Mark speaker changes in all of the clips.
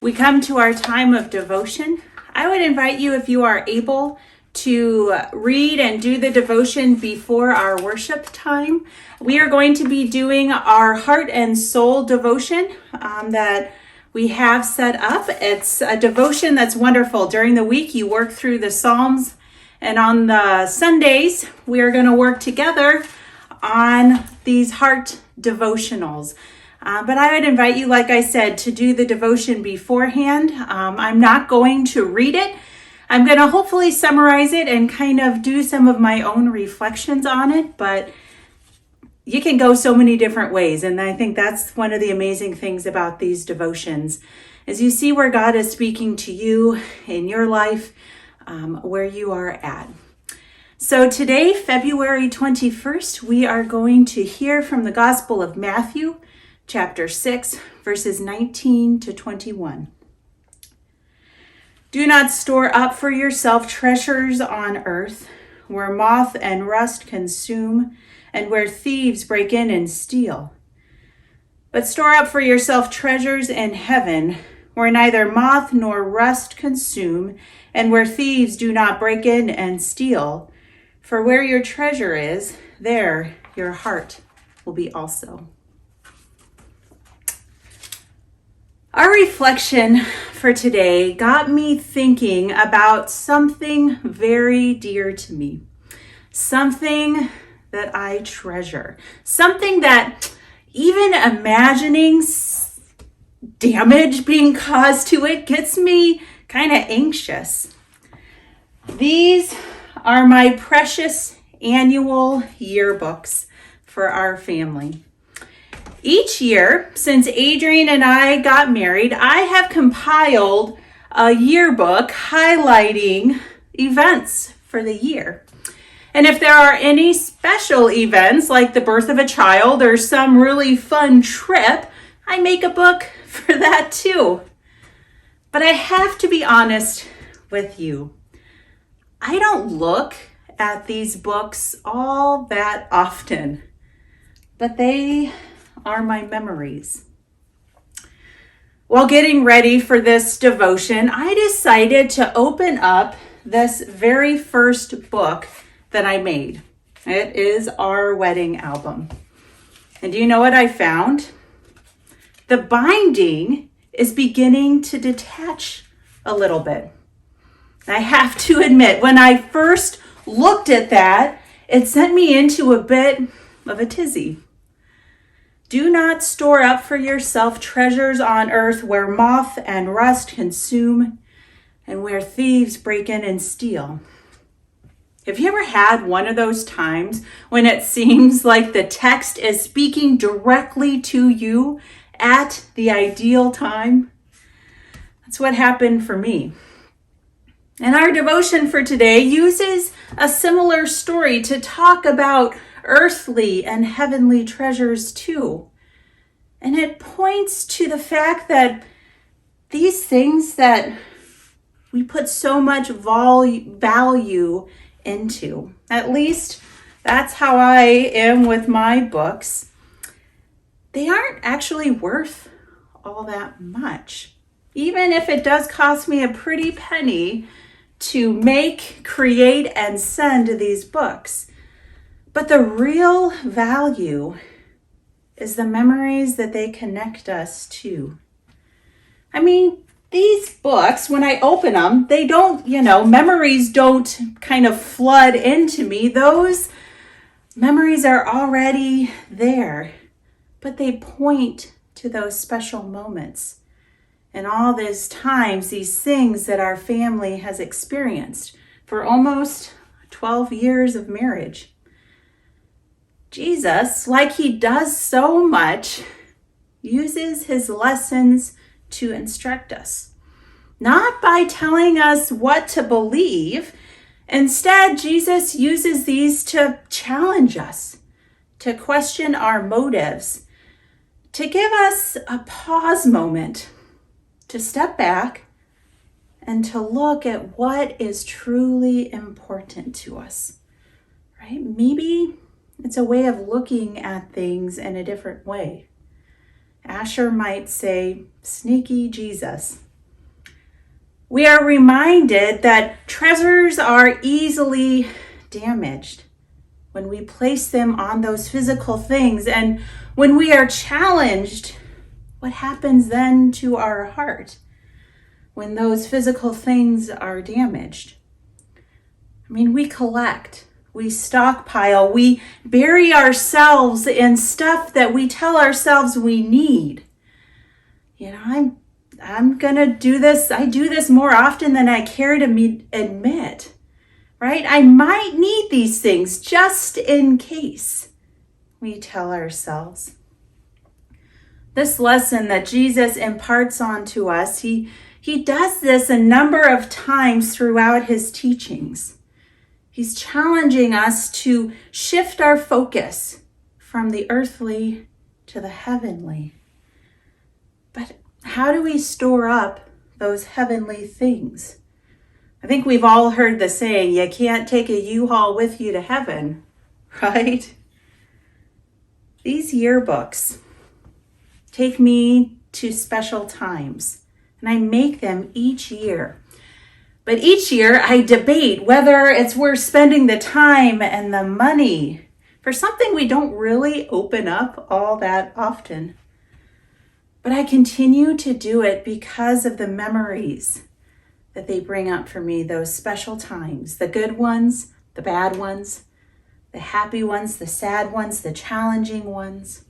Speaker 1: We come to our time of devotion. I would invite you, if you are able, to read and do the devotion before our worship time. We are going to be doing our heart and soul devotion that we have set up. It's a devotion that's wonderful. During the week, you work through the Psalms, and on the Sundays, we are going to work together on these heart devotionals. But I would invite you, like I said, to do the devotion beforehand. I'm not going to read it. I'm going to hopefully summarize it and kind of do some of my own reflections on it, but you can go so many different ways. And I think that's one of the amazing things about these devotions, is you see where God is speaking to you in your life, where you are at. So today, February 21st, we are going to hear from the Gospel of Matthew, chapter 6, verses 19 to 21. Do not store up for yourself treasures on earth, where moth and rust consume, and where thieves break in and steal. But store up for yourself treasures in heaven, where neither moth nor rust consume, and where thieves do not break in and steal. For where your treasure is, there your heart will be also. Our reflection for today got me thinking about something very dear to me, something that I treasure, something that even imagining damage being caused to it gets me kind of anxious. These are my precious annual yearbooks for our family. Each year, since Adrian and I got married, I have compiled a yearbook highlighting events for the year. And if there are any special events, like the birth of a child or some really fun trip, I make a book for that too. But I have to be honest with you. I don't look at these books all that often, but they are my memories. While getting ready for this devotion, I decided to open up this very first book that I made. It is our wedding album. And do you know what I found? The binding is beginning to detach a little bit. I have to admit, when I first looked at that, it sent me into a bit of a tizzy. Do not store up for yourself treasures on earth where moth and rust consume and where thieves break in and steal. Have you ever had one of those times when it seems like the text is speaking directly to you at the ideal time? That's what happened for me. And our devotion for today uses a similar story to talk about earthly and heavenly treasures too. And it points to the fact that these things that we put so much value into, at least that's how I am with my books, they aren't actually worth all that much. Even if it does cost me a pretty penny to make, create, and send these books. But the real value is the memories that they connect us to. I mean, these books, when I open them, they don't, memories don't kind of flood into me. Those memories are already there, but they point to those special moments and all these times, these things that our family has experienced for almost 12 years of marriage. Jesus, like he does so much, uses his lessons to instruct us, not by telling us what to believe. Instead, Jesus uses these to challenge us, to question our motives, to give us a pause moment, to step back and to look at what is truly important to us, right? Maybe it's a way of looking at things in a different way. Asher might say, sneaky Jesus. we are reminded that treasures are easily damaged when we place them on those physical things. And when we are challenged, what happens then to our heart when those physical things are damaged? I mean, we collect, we stockpile, we bury ourselves in stuff that we tell ourselves we need. I'm going to do this. I do this more often than I care to admit, right? I might need these things just in case, we tell ourselves. This lesson that Jesus imparts onto us, he does this a number of times throughout his teachings. He's challenging us to shift our focus from the earthly to the heavenly. But how do we store up those heavenly things? I think we've all heard the saying, you can't take a U-Haul with you to heaven, right? These yearbooks take me to special times, and I make them each year. But each year I debate whether it's worth spending the time and the money for something we don't really open up all that often. But I continue to do it because of the memories that they bring up for me, those special times, the good ones, the bad ones, the happy ones, the sad ones, the challenging ones.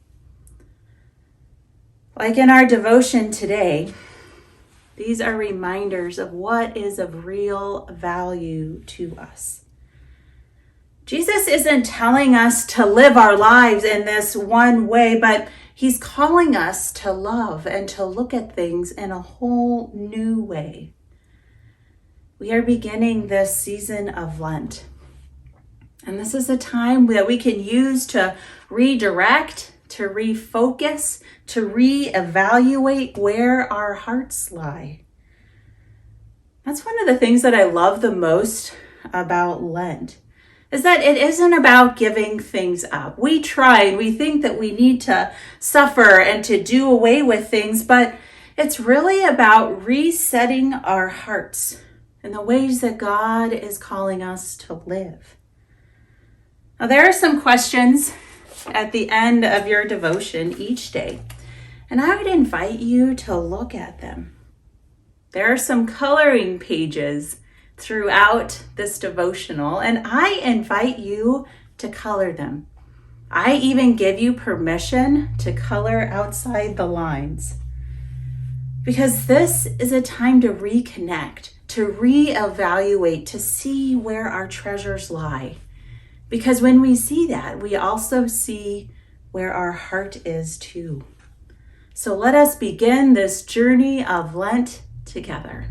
Speaker 1: Like in our devotion today, these are reminders of what is of real value to us. Jesus isn't telling us to live our lives in this one way, but he's calling us to love and to look at things in a whole new way. We are beginning this season of Lent. And this is a time that we can use to redirect, to refocus, to reevaluate where our hearts lie. That's one of the things that I love the most about Lent, is that it isn't about giving things up. We try and we think that we need to suffer and to do away with things, but it's really about resetting our hearts in the ways that God is calling us to live. Now, there are some questions at the end of your devotion each day, and I would invite you to look at them. There are some coloring pages throughout this devotional, and I invite you to color them. I even give you permission to color outside the lines, because this is a time to reconnect, to reevaluate, to see where our treasures lie. Because when we see that, we also see where our heart is too. So let us begin this journey of Lent together.